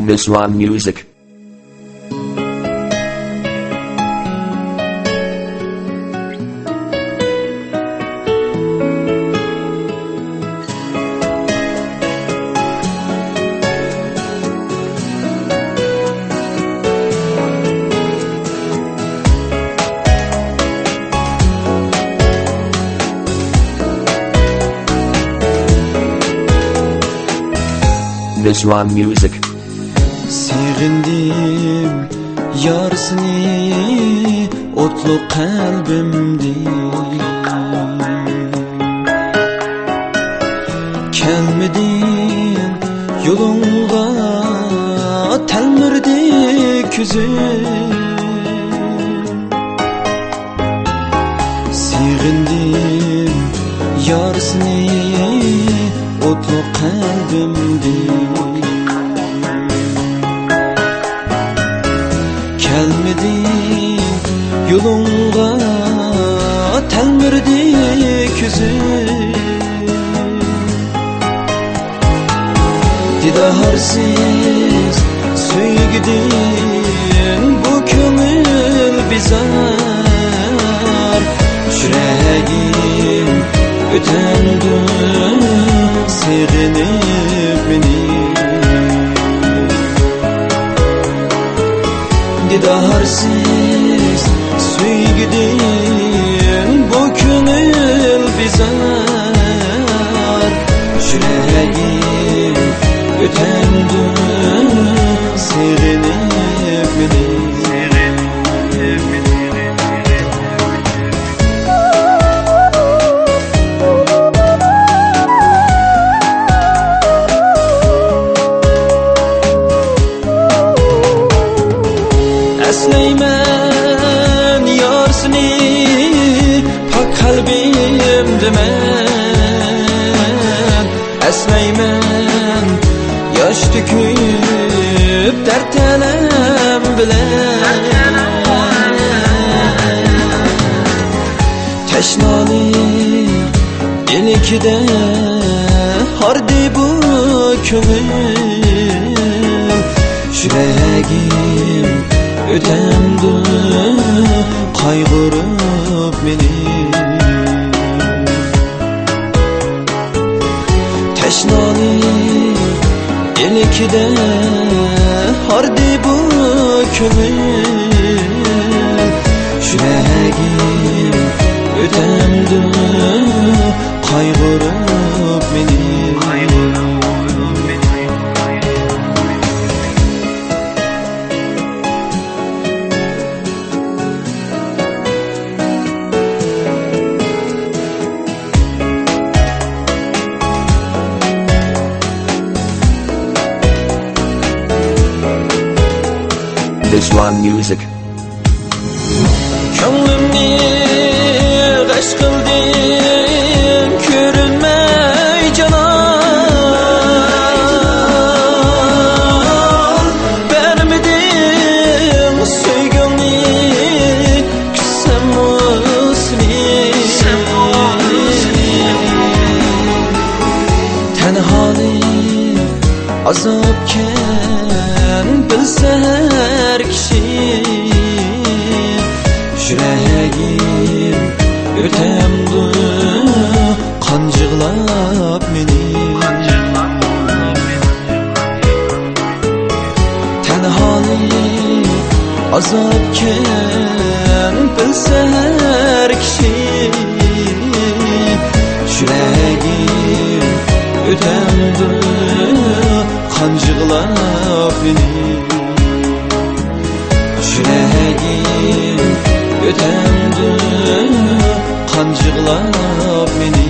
Misran Music. Misran Music. Sevindim yarsını otlu kalbimdi. Kelmedin yolunga telmirdi küzüm. Sevindim yarsını otlu kalbimdi. Gelmedin yolunga telmirdi küzüm. Didarsız söygüdün bu kömül bizar. Yüreğim ötendi sevinip beni. Didarsız söygüdün bu kömül bizar. Yüreğim ötendi sevinip beni. Esleymen yarsını pak kalbimde men. Esleymen yaş döküp dert elem bilen. Teşnani ilikide hardi bu kömül. Yüreğim ötendi kaygırıp beni. Teşnani ilikide hardi bu kömül. Yüreğim ötendi kaygırıp beni. Misran Music. Könglimni g'ash qildim ko'rinmay canon. Bermidim sevgimni kutsam o'sni. Tenhalik azobken bilsa her kishi. Yüreğim ötemdi qancıqlab meni. Tenhalik azobken bilsa her kishi. Yüreğim ötemdi qancıqlab meni. Yüreğim ötendi qancıqlab meni.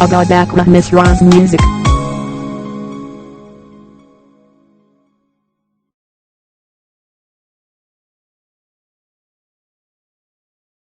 Abadakla Misran Music.